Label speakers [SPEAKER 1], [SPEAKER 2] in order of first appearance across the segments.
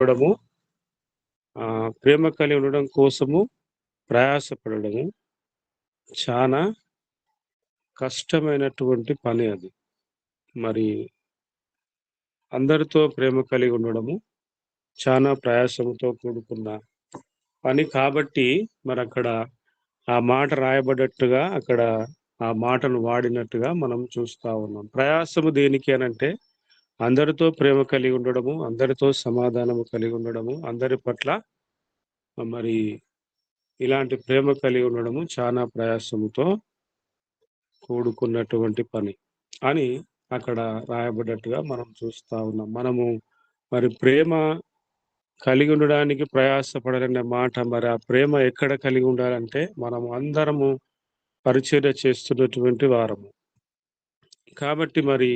[SPEAKER 1] ఉండడము, ప్రేమ కలిగి ఉండడం కోసము ప్రయాసపడడము చానా కష్టమైనటువంటి పని అది. మరి అందరితో ప్రేమ కలిగి ఉండడము చానా ప్రయాసంతో కూడుకున్న పని కాబట్టి మరక్కడ ఆ మాట రాయబడ్డట్టుగా అక్కడ ఆ మాటను వాడినట్టుగా మనం చూస్తా ఉన్నాం. ప్రయాసము దేనికి అనంటే అందరితో ప్రేమ కలిగి ఉండడము, అందరితో సమాధానము కలిగి ఉండడము, అందరి పట్ల మరి ఇలాంటి ప్రేమ కలిగి ఉండడము చానా ప్రయాసముతో కూడుకున్నటువంటి పని అని అక్కడ రాయబడ్డట్టుగా మనం చూస్తా ఉన్నాం. మనము మరి ప్రేమ కలిగి ఉండడానికి ప్రయాసపడాలనే మాట మరి ఆ ప్రేమ ఎక్కడ కలిగి ఉండాలంటే మనము అందరము పరిచర్య చేస్తున్నటువంటి వారము. కాబట్టి మరి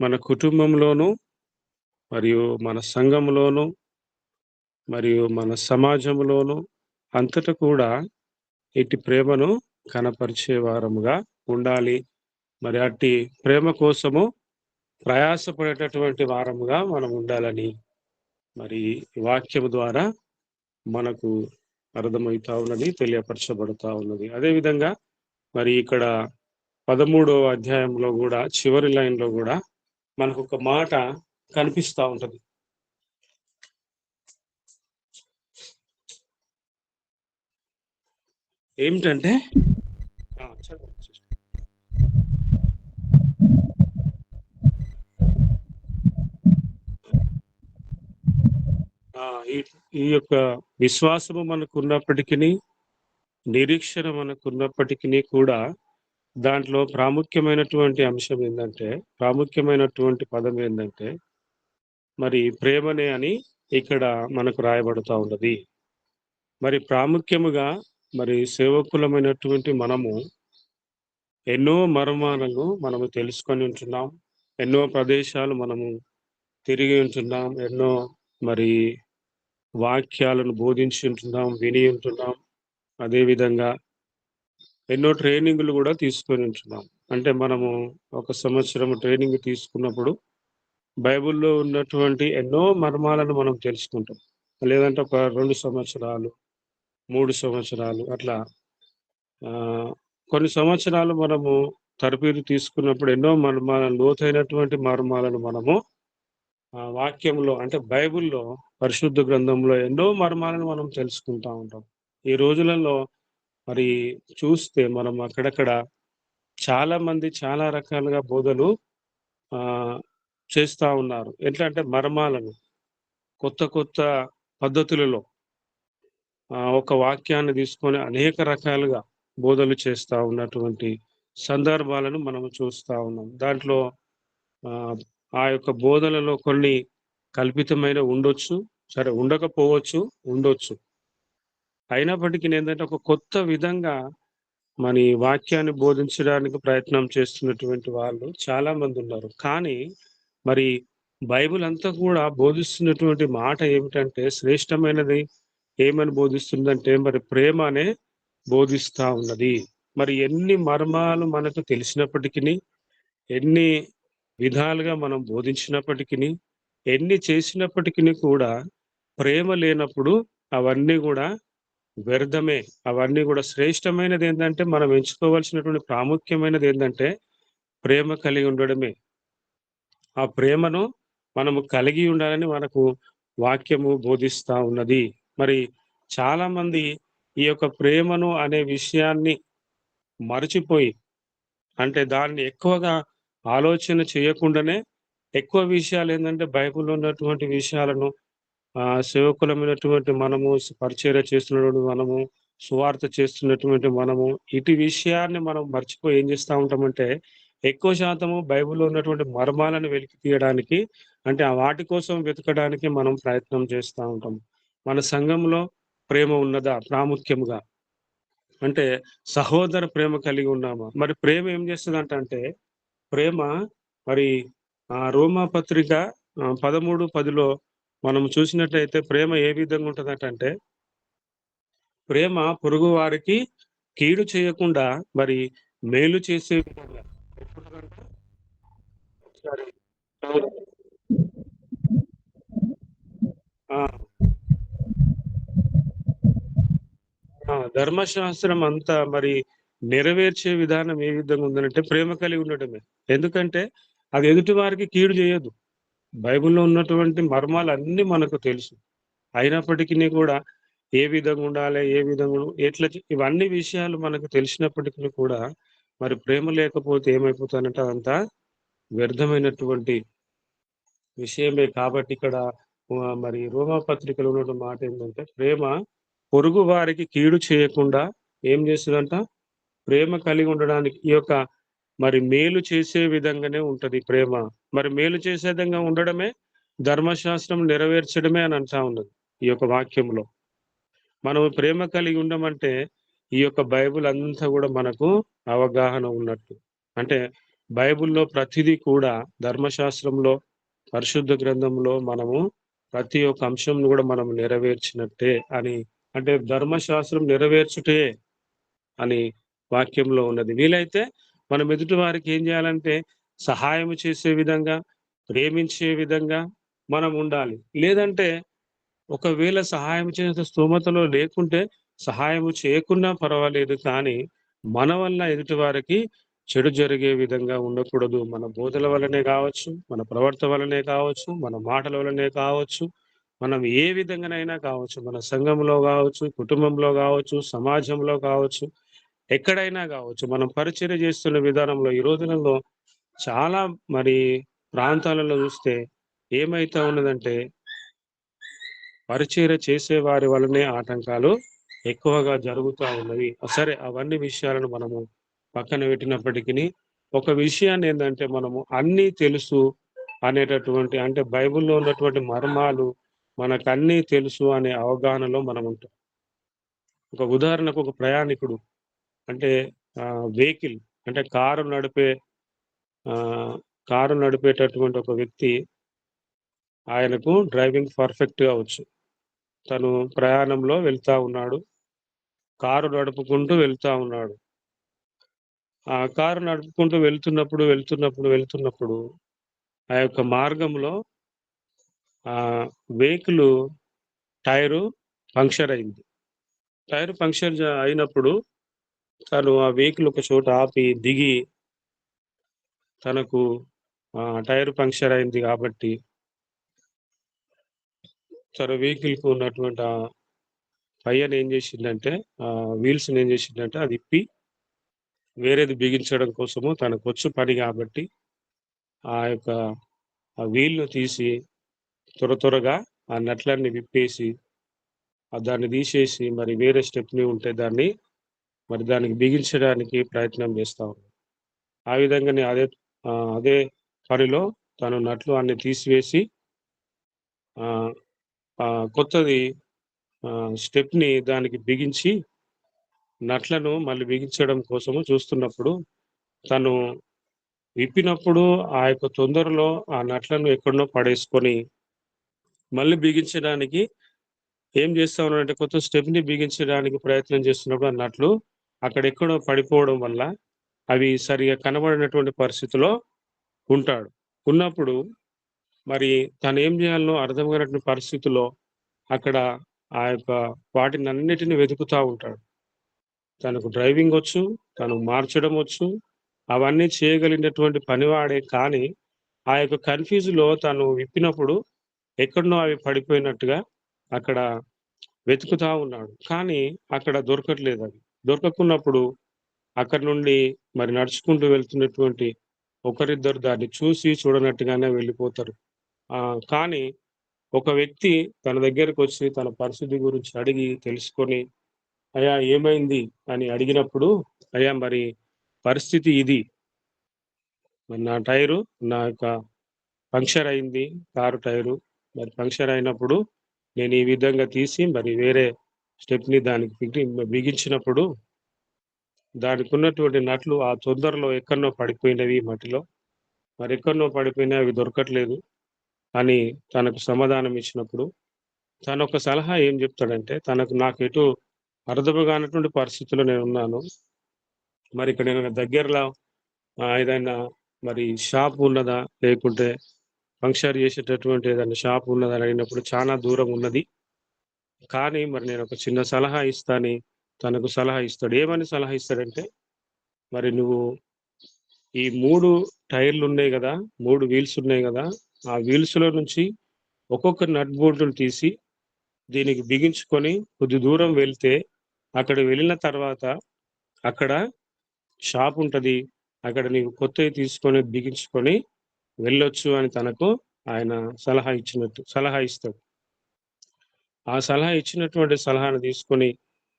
[SPEAKER 1] మన కుటుంబంలోను, మరియు మన సంఘంలోను, మరియు మన సమాజంలోను అంతటా కూడా ఇట్టి ప్రేమను కనపరిచే వారముగా ఉండాలి. మరి అట్టి ప్రేమ కోసము ప్రయాసపడేటటువంటి వారముగా మనం ఉండాలని మరి ఈ వాక్యము ద్వారా మనకు అర్థమైతా ఉన్నది, తెలియపరచబడతా ఉన్నది. అదే విధంగా మరి ఇక్కడ 13వ అధ్యాయంలో గూడా చివరి లైన్‌లో గూడా మనకొక మాట కనిపిస్తా ఉంటది. ఏమిటంటే చదవండి సిస్టర్. ఆ! ఈ ఈ యొక్క విశ్వాసము మనకున్నప్పటికిని, నిరీక్షణ మనకున్నప్పటికిని కూడా దాంట్లో ప్రాముఖ్యమైనటువంటి పదం ఏందంటే, మరి ప్రేమనే అని ఇక్కడ మనకు రాయబడుతా ఉన్నది. మరి ప్రాముఖ్యముగా మరి సేవకులమైనటువంటి మనము ఎన్నో మర్మాలను మనము తెలుసుకొని ఉంటున్నాం. ఎన్నో ప్రదేశాలు మనము తిరిగి ఉంటున్నాం. ఎన్నో మరి వాక్యాలను బోధించి ఉంటున్నాం, విని ఉంటున్నాం. అదే విధంగా ఎన్నో ట్రైనింగులు గూడా తీసుకొని ఉంటున్నాం. అంటే మనము ఒక సంవత్సరం ట్రైనింగ్ తీసుకున్నప్పుడు బైబిల్‌లో ఉన్నటువంటి ఎన్నో మర్మాలను మనం తెలుసుకుంటాం. లేదంటే ఒక 2 సంవత్సరాలు, 3 సంవత్సరాలు అట్లా కొన్ని సంవత్సరాలు మనము తరబేదు తీసుకున్నప్పుడు ఎన్నో లోతైనటువంటి మర్మాలను మనము వాక్యంలో అంటే బైబిల్‌లో పరిశుద్ధ గ్రంథంలో ఎన్నో మర్మాలను మనం తెలుసుకుంటా ఉంటాం. ఈ రోజులలో మరి చూస్తే మనం అక్కడక్కడ చాలామంది చాలా రకాలుగా బోధలు ఆహ్, చేస్తా ఉన్నారు. ఎట్లా అంటే మర్మాలను కొత్త కొత్త పద్ధతులలో ఒక వాక్యాన్ని తీసుకొని అనేక రకాలుగా బోధలు చేస్తా ఉన్నటువంటి సందర్భాలను మనము చూస్తా ఉన్నాం. దాంట్లో ఆహ్, ఆ యొక్క బోధనలో కొన్ని కల్పితమైన ఉండొచ్చు. సరే ఉండకపోవచ్చు, ఉండొచ్చు. అయినప్పటికినేందంటే ఒక కొత్త విధంగా మరి వాక్యాన్ని బోధించడానికి ప్రయత్నం చేస్తున్నటువంటి వాళ్ళు చాలా మందున్నారు. కానీ మరి బైబిల్ అంతా కూడా బోధిస్తున్నటువంటి మాట ఏమిటంటే శ్రేష్టమైనది ఏమని బోధిస్తుందంటే మరి ప్రేమ అనే బోధిస్తా ఉన్నది. మరి ఎన్ని మర్మాలు మనకు తెలిసినప్పటికిని, ఎన్ని విధాలుగా మనం బోధించినప్పటికిని, ఎన్ని చేసినప్పటికిని కూడా ప్రేమ లేనప్పుడు అవన్నీ గూడా వ్యర్థమే. అవన్నీ గూడా శ్రేష్టమైనదేందంటే మనం ఎంచుకోవాల్సినటువంటి ప్రాముఖ్యమైనదేందంటే ప్రేమ కలిగి ఉండడమే. ఆ ప్రేమను మనము కలిగి ఉండాలని మనకు వాక్యము బోధిస్తా ఉన్నది. మరి చాలామంది ఈ యొక్క ప్రేమను అనే విషయాన్ని మరచిపోయి అంటే దాన్ని ఎక్కువగా ఆలోచన చేయకుండానే ఎక్కువ విషయాలేందంటే బైబిల్‌లో ఉన్నటువంటి విషయాలను సేవకులమైనటువంటి మనము, పరిచర్య చేస్తున్నటువంటి మనము, సువార్త చేస్తున్నటువంటి మనము, ఇటు విషయాన్ని మనం మర్చిపోయి ఏం చేస్తా ఉంటామంటే, ఎక్కువ శాతము బైబిల్‌లో ఉన్నటువంటి మర్మాలను వెలికి తీయడానికి అంటే ఆ వాటి కోసం వెతకడానికి మనం ప్రయత్నం చేస్తా ఉంటాం. మన సంఘంలో ప్రేమ ఉన్నదా? ప్రాముఖ్యముగా. అంటే సహోదర ప్రేమ కలిగి ఉన్నామా? మరి ప్రేమ ఏం చేస్తదంటంటే, ప్రేమ మరి రోమా పత్రిక 13:10లో మనం చూసినట్టయితే ప్రేమ ఏ విధంగా ఉంటదటంటే, ప్రేమ పొరుగువారికి కీడు చేయకుండా మరి మేలు చేసే విధంగా ఎట్లుంటదంట? ఒకసారి చదువు. ఆ! ధర్మశాస్త్రం అంతా మరి నెరవేర్చే విధానం ఏ విధంగా ఉందనంటే ప్రేమ కలిగి ఉండటమే. ఎందుకంటే అది ఎదుటి వారికి కీడు చేయదు. బైబిల్‌లో ఉన్నటువంటి మర్మాలన్నీ మనకు తెలుసు. అయినప్పటికిని కూడా ఏ విధంగా ఉండాలి, ఏ విధంగా ఇవన్నీ విషయాలు మనకు తెలిసినప్పటికి కూడా మరి ప్రేమ లేకపోతే ఏమైపోతానంటే అదంతా వ్యర్థమైనటువంటి విషయమే. కాబట్టి ఇక్కడ మరి రోమా పత్రికలో ఉన్న మాట ఏంటంటే ప్రేమ పొరుగు వారికి కీడు చేయకుండా ఏం చేస్తదంట? ప్రేమ కలిగి ఉండడానికి ఈ యొక్క మరి మేలు చేసే విధంగానే ఉంటది ప్రేమ. మరి మేలు చేసే విధంగా ఉండడమే ధర్మశాస్త్రం నెరవేర్చడమే అని అంటా ఉన్నది. ఈ యొక్క వాక్యంలో. మనం ప్రేమ కలిగి ఉండమంటే ఈ యొక్క బైబిల్ అంతా గూడా మనకు అవగాహన ఉన్నట్టు. అంటే బైబిల్‌లో ప్రతిదీ కూడా ధర్మశాస్త్రంలో, పరిశుద్ధ గ్రంథంలో మనము ప్రతి ఒక్క అంశంను గూడా మనం నెరవేర్చినట్టే అని అంటే ధర్మశాస్త్రం నెరవేర్చుటే అని వాక్యంలో ఉన్నది. వీలైతే మనం ఎదుటి వారికి ఏం జేయాలంటే సహాయం చేసే విధంగా, ప్రేమించే విధంగా మనం ఉండాలి. లేదంటే ఒకవేళ సహాయం చేసే స్తోమతలో లేకుంటే సహాయము చేయకున్నా పర్వాలేదు. కానీ మన వల్ల ఎదుటి వారికి చెడు జరిగే విధంగా ఉండకూడదు. మన బోధల వల్లనే గావచ్చు, మన ప్రవర్తన వల్లనే కావచ్చు, మన మాటల వల్లనే కావచ్చు, మనం ఏ విధంగానైనా కావచ్చు. మన సంఘంలో గావచ్చు, కుటుంబంలో గావచ్చు, సమాజంలో కావచ్చు, ఎక్కడైనా గావచ్చు. మనం పరిచర్య చేస్తున్న విధానంలో ఈ రోజులలో చాలా మరి ప్రాంతాలలో చూస్తే ఏమైతా ఉన్నదంటే పరిచర్య చేసే వారి వల్లనే ఆటంకాలు ఎక్కువగా జరుగుతా ఉన్నవి. సరే అవన్నీ విషయాలను మనము పక్కన పెట్టినప్పటికిని, ఒక విషయాన్నేందంటే మనము అన్నీ తెలుసు అనేటటువంటి అంటే బైబిల్‌లో ఉన్నటువంటి మర్మాలు మనకన్నీ తెలుసు అనే అవగాహనలో మనముంటాం. ఒక ఉదాహరణకు ఒక ప్రయాణికుడు అంటే వెహికల్ అంటే ఆహ్, కారు నడిపేటటువంటి ఒక వ్యక్తి ఆయనకు డ్రైవింగ్ పర్ఫెక్ట్‌గా వచ్చు. తను ప్రయాణంలో వెళ్తా ఉన్నాడు. కారు నడుపుకుంటూ వెళ్తా ఉన్నాడు. ఆ కారు నడుపుకుంటూ వెళ్తున్నప్పుడు ఆ యొక్క మార్గంలో వెహికలు టైరు పంక్చర్ అయింది. టైర్ పంక్చర్ అయినప్పుడు తను ఆ వెహికల్ ఒక చోట ఆపి దిగి తనకు టైర్ పంక్చర్ అయింది కాబట్టి తన వెహికల్‌కి ఉన్నటువంటి టైర్‌ని ఏం చేసిండంటే వీల్స్‌ని ఏం చేసిండంటే అది ఇప్పి వేరేది బిగించడం కోసము తనకొచ్చు పని కాబట్టి ఆ యొక్క ఆ వీల్‌ను తీసి త్వరగా ఆ నట్లన్నీ విప్పేసి దాన్ని తీసేసి మరి వేరే స్టెప్‌ని ఉంటే దానికి బిగించడానికి ప్రయత్నం చేస్తా ఉన్నాడు. ఆ విధంగానే అదే పనిలో తను నట్లు అన్ని తీసివేసి ఆహ్, కొత్తది స్టెప్‌ని దానికి బిగించి నట్లను మళ్ళీ బిగించడం కోసము చూస్తున్నప్పుడు తను విప్పినప్పుడు ఆ యొక్క తొందరలో ఆ నట్లను ఎక్కడనో పడేసుకొని మళ్ళీ బిగించడానికి ఏం చేస్తా ఉన్నాడంటే కొత్త స్టెప్‌ని బిగించడానికి ప్రయత్నం చేస్తున్నప్పుడు ఆ నట్లు అక్కడెక్కడో పడిపోవడం వల్ల అవి సరిగ్గా కనబడనటువంటి పరిస్థితిలో ఉంటాడు. ఉన్నప్పుడు మరి తనేం జేయాలనో అర్థం కానటువంటి పరిస్థితిలో అక్కడ ఆ యొక్క వాటినన్నిటిని వెతుకుతా ఉంటాడు. తనకు డ్రైవింగొచ్చు, తను మార్చడమొచ్చు, అవన్నీ చేయగలిగినటువంటి పనివాడే కానీ, ఆ యొక్క కన్‌ఫ్యూజ్‌లో తను విప్పినప్పుడు ఎక్కడనో అవి పడిపోయినట్టుగా అక్కడ వెతుకుతా ఉన్నాడు. కానీ అక్కడ దొరకట్లేదవి. దొరకకున్నప్పుడు అక్కడి నుండి మరి నడుచుకుంటూ వెళ్తున్నటువంటి ఒకరిద్దరు దాన్ని చూసి చూడనట్టుగానే వెళ్ళిపోతారు. కానీ ఒక వ్యక్తి తన దగ్గరకొచ్చి తన పరిస్థితి గురించి అడిగి తెలుసుకొని, "అయ్యా ఏమైంది?" అని అడిగినప్పుడు, "అయ్యా మరి పరిస్థితి ఇది. మరి నా టైరు నా యొక్క పంక్చర్ అయింది. Car tyre. మరి పంక్చర్ అయినప్పుడు నేను ఈ విధంగా తీసి మరి వేరే స్టెప్‌ని దానికి బిగించినప్పుడు దానికున్నటువంటి నట్లు ఆ తొందరలో ఎక్కడనో పడిపోయినవి మట్టిలో. మరెక్కడనో పడిపోయినాయి అవి దొరకట్లేదు" అని తనకు సమాధానం ఇచ్చినప్పుడు, తనొక సలహా ఏం జెప్తాడంటే, నాకెటు అర్థం గానటువంటి పరిస్థితిలో నేనున్నాను. మరిక్కడ ఏమైనా దగ్గరలో ఏదైనా మరి షాప్ ఉన్నదా? లేకుంటే పంక్చర్ చేసేటటువంటి ఏదైనా షాప్ ఉన్నదని అడిగినప్పుడు చాలా దూరం ఉన్నది. కానీ మరి నేనొక చిన్న సలహా ఇస్తా అని తనకు సలహా ఇస్తాడు. ఏమని సలహా ఇస్తాడంటే, మరి నువ్వు ఈ 3 టైర్లున్నాయి గదా! 3 వీల్స్ ఉన్నాయి గదా! ఆ వీల్స్‌లో నుంచి ఒక్కొక్క నట్ బోల్టులు తీసి దీనికి బిగించుకొని కొద్ది దూరం వెళ్తే, అక్కడ వెళ్ళిన తర్వాత అక్కడ షాపుంటది. అక్కడ నీవు కొత్తయి తీసుకొని బిగించుకొని వెళ్ళొచ్చు అని తనకు ఆయన సలహా ఇస్తాడు. ఆ సలహా ఇచ్చినటువంటి సలహాను తీసుకొని,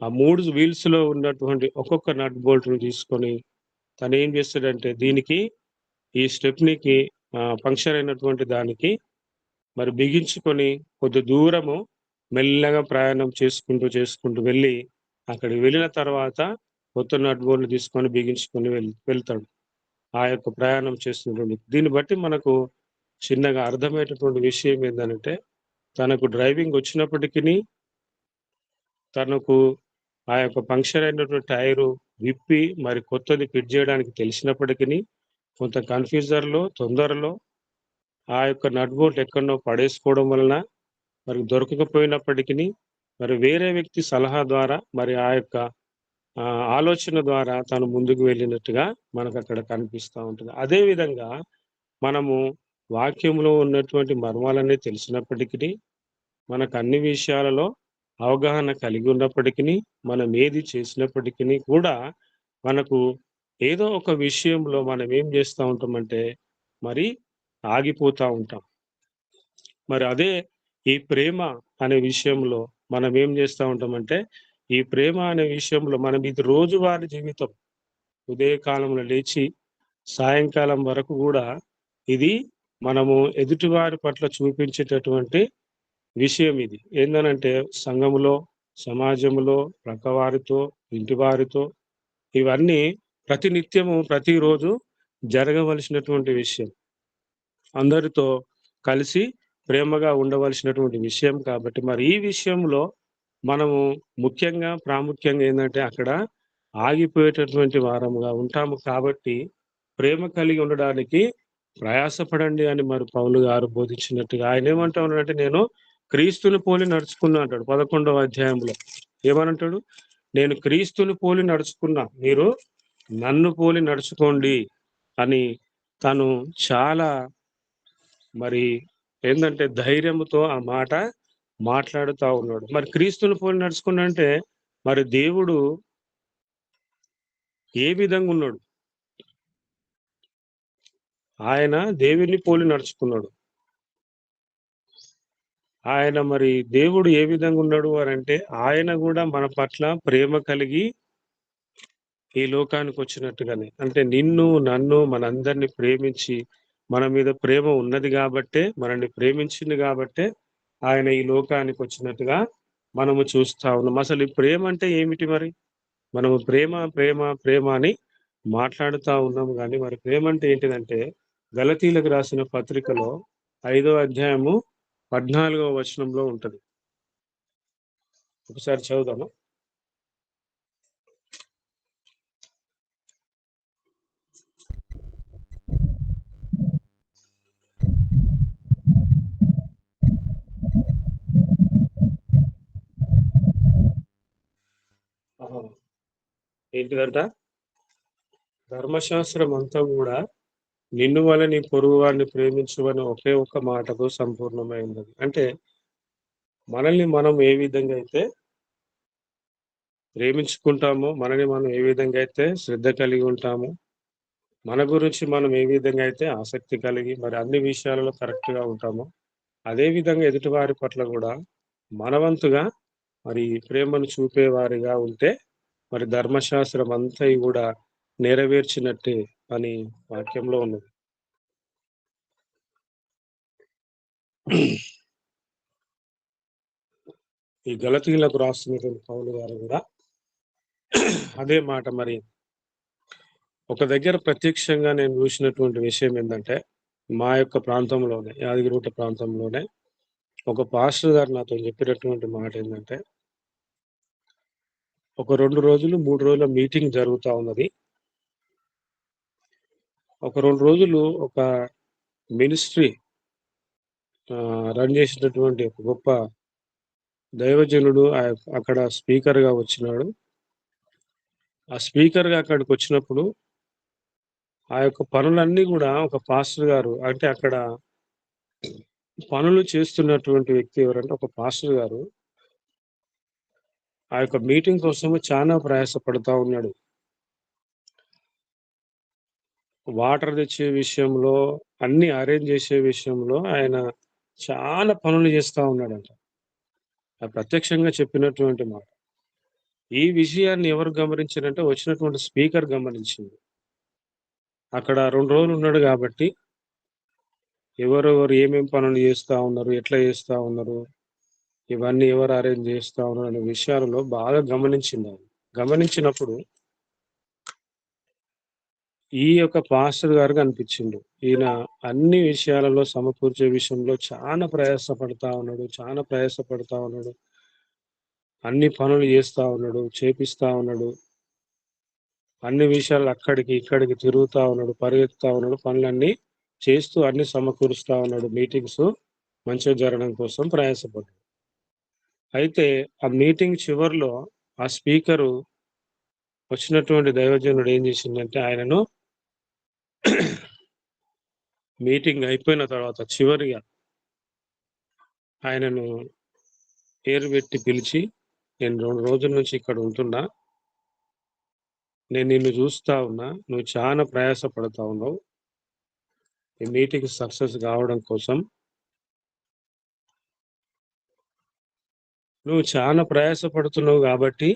[SPEAKER 1] ఆ 3 వీల్స్‌లో ఉన్నటువంటి ఒక్కొక్క నట్ బోల్ట్‌ని తీసుకొని తనేం చేస్తాడంటే దీనికి ఈ స్టెప్నీకి పంక్చర్ అయినటువంటి దానికి మరి బిగించుకొని కొద్ది దూరము మెల్లగా ప్రయాణం చేసుకుంటూ వెళ్ళి, అక్కడికి వెళ్ళిన తర్వాత కొత్త నట్ బోల్ట్‌ని తీసుకొని బిగించుకొని వెళ్తాడు. ఆ యొక్క ప్రయాణం చేస్తున్నటువంటి దీన్ని బట్టి మనకు చిన్నగా అర్థమయ్యేటటువంటి విషయం ఏందనంటే, తనకు డ్రైవింగ్ వచ్చినప్పటికిని, తనకు ఆ యొక్క పంక్చర్ అయినటువంటి టైరు విప్పి మరి కొత్తది ఫిట్ జేయడానికి తెలిసినప్పటికిని, కొంత తొందరలో ఆ యొక్క నట్ బోల్ట్ ఎక్కడనో పడేసుకోవడం వలన, మరి దొరకకపోయినప్పటికిని, మరి వేరే వ్యక్తి సలహా ద్వారా, మరి ఆ యొక్క ఆలోచన ద్వారా తను ముందుకు వెళ్ళినట్టుగా మనకక్కడ కనిపిస్తా ఉంటది. అదే విధంగా మనము వాక్యంలో ఉన్నటువంటి మర్మాలన్నీ తెలిసినప్పటికిని, మనకన్ని విషయాలలో అవగాహన కలిగి ఉన్నప్పటికిని, మనం ఏది చేసినప్పటికిని కూడా, మనకు ఏదో ఒక విషయంలో మనం ఏం జేస్తా ఉంటామంటే, మరి ఆగిపోతా ఉంటాం. మరి అదే ఈ ప్రేమ అనే విషయంలో మనం ఏం జేస్తా ఉంటామంటే, ఈ ప్రేమ అనే విషయంలో మనం ఇది రోజువారీ జీవితం. ఉదయకాలంలో లేచి, సాయంకాలం వరకు గూడా ఇది మనము ఎదుటివారి పట్ల చూపించేటటువంటి విషయం ఇది. ఏందనంటే సంఘములో, సమాజంలో, ప్రక్కవారితో, ఇంటివారితో ఇవన్నీ ప్రతినిత్యము, ప్రతిరోజు జరగవలసినటువంటి విషయం. అందరితో కలిసి ప్రేమగా ఉండవలసినటువంటి విషయం కాబట్టి, మరి ఈ విషయంలో మనము ప్రాముఖ్యంగా ఏందంటే అక్కడ ఆగిపోయేటటువంటి వారముగా ఉంటాము కాబట్టి, ప్రేమ కలిగి ఉండడానికి ప్రయాసపడండి అని మరి పౌలు గారు బోధించినట్టుగా ఆయనేమంటా ఉన్నాడంటే, నేను క్రీస్తుని పోలి నడుచుకున్నా అంటాడు 11వ అధ్యాయంలో. ఏమనంటాడు? నేను క్రీస్తుని పోలి నడుచుకున్నా. మీరు నన్ను పోలి నడుచుకోండి అని తను చాలా మరి ఏందంటే ధైర్యముతో ఆ మాట మాట్లాడుతా ఉన్నాడు. మరి క్రీస్తుని పోలి నడుచుకున్నంటే మరి దేవుడు ఏ విధంగున్నాడు? ఆయన దేవుడిని పోలి నడుచుకున్నాడు. ఆయన మరి దేవుడు ఏ విధంగా ఉన్నాడు అనంటే, ఆయన గూడా మన పట్ల ప్రేమ కలిగి ఈ లోకానికొచ్చినట్టుగానే. అంటే నిన్ను, నన్ను, మనందరిని ప్రేమించి, మన మీద ప్రేమ ఉన్నది గాబట్టే, మనల్ని ప్రేమించింది గాబట్టే, ఆయన ఈ లోకానికొచ్చినట్టుగా మనము చూస్తా ఉన్నాం. అసలు ఈ ప్రేమంటే ఏమిటి మరి? మనము ప్రేమ అని మాట్లాడుతా ఉన్నాం గానీ, మరి ప్రేమంటే ఏంటిదంటే, గలతీలకు రాసిన పత్రికలో 5వ అధ్యాయము 14వ వచనంలో ఉంటది. ఒకసారి చదువుదామా? ఆహా! ఏంటిదంట? ధర్మశాస్త్రం అంతా గూడా నిన్ను వలె నీ పొరుగువాడిని ప్రేమించు అనే ఒకే ఒక్క మాటతో సంపూర్ణమై ఉన్నది. అంటే మనల్ని మనం ఏ విధంగా అయితే ప్రేమించుకుంటామో, మనల్ని మనం ఏ విధంగా అయితే శ్రద్ధ కలిగి ఉంటామో, మన గురించి మనం ఏ విధంగా అయితే ఆసక్తి కలిగి మరి అన్ని విషయాలలో కరెక్ట్‌గా ఉంటామో, అదే విధంగా ఎదుటివారి పట్ల గూడా మన వంతుగా మరి ప్రేమను చూపేవారిగా ఉంటే, మరి ధర్మశాస్త్రం అంతయి గూడా నెరవేర్చినట్టే అని వాక్యంలో ఉన్నది. ఈ గలతీయులకు రాస్తున్నటువంటి పౌలు గారు గూడా అదే మాట మరి ఒక దగ్గర ప్రత్యక్షంగా నేను జూసినటువంటి విషయం ఏందంటే, మా యొక్క ప్రాంతంలోనే యాదగిరిగుట్ట ప్రాంతంలోనే ఒక పాస్టర్ గారు నాతోని చెప్పినటువంటి మాటేందంటే, ఒక 2 రోజులు, 3 రోజుల మీటింగ్ జరుగుతా ఉన్నది. ఒక 2 రోజులు ఒక మినిస్ట్రీ రన్ చేసినటువంటి ఒక గొప్ప దైవజనుడు అక్కడ స్పీకర్‌గా వచ్చినాడు. ఆ స్పీకర్‌గా అక్కడికొచ్చినప్పుడు ఆ యొక్క పనులన్నీ గూడా ఒక పాస్టర్ గారు అంటే అక్కడ పనులు చేస్తున్నటువంటి వ్యక్తి ఎవరంటే ఒక పాస్టర్ గారు ఆ యొక్క మీటింగ్ కోసము చానా ప్రయాస పడతా ఉన్నాడు. వాటర్ తెచ్చే విషయంలో, అన్నీ అరేంజ్ చేసే విషయంలో ఆయన చాలా పనులు చేస్తా ఉన్నాడంట. అది ప్రత్యక్షంగా చెప్పినటువంటి మాట. ఈ విషయాన్ని ఎవరు గమనించారంటే వచ్చినటువంటి స్పీకర్ గమనించింది. అక్కడ 2 రోజులు ఉన్నాడు గాబట్టి ఎవరెవరు ఏమేం పనులు చేస్తా ఉన్నారు, ఎట్లా చేస్తా ఉన్నారు, ఇవన్నీ ఎవరు అరేంజ్ చేస్తా ఉన్నారు అనే విషయాలలో బాగా గమనించిందాయన. గమనించినప్పుడు ఈ యొక్క పాస్టర్ గారు కనిపిచ్చిండు. ఈయన అన్ని విషయాలలో సమకూర్చే విషయంలో చానా ప్రయాస పడతా ఉన్నాడు. చానా ప్రయాస పడతా ఉన్నాడు. అన్ని పనులు జేస్తా ఉన్నాడు. చేపిస్తా ఉన్నాడు. అన్ని విషయాలు అక్కడికి, ఇక్కడికి తిరుగుతా ఉన్నాడు. పరిగెత్తుతా ఉన్నాడు. పనులన్నీ చేస్తూ అన్నీ సమకూరుస్తా ఉన్నాడు. మీటింగ్స్ మంచిగా జరగడం కోసం ప్రయాసపడ్డాడు. అయితే ఆ మీటింగ్ చివర్లో ఆ స్పీకరు వచ్చినటువంటి దైవజనుడు ఏం జేసిండంటే ఆయనను మీటింగ్ అయిపోయిన తర్వాత చివరిగా ఆయనను పేరు పెట్టి పిలిచి, "నేను 2 రోజుల నుంచి ఇక్కడ ఉంటున్నా. నేను నిన్ను చూస్తా ఉన్నా. నువ్వు చానా ప్రయాస పడతా ఉన్నావు. ఈ మీటింగ్ సక్సెస్ కావడం కోసం. నువ్వు చానా ప్రయాస పడుతున్నావు గాబట్టి,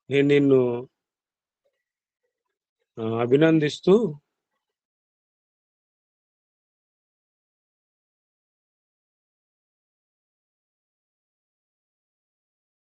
[SPEAKER 1] నేను నిన్ను అభినందిస్తూ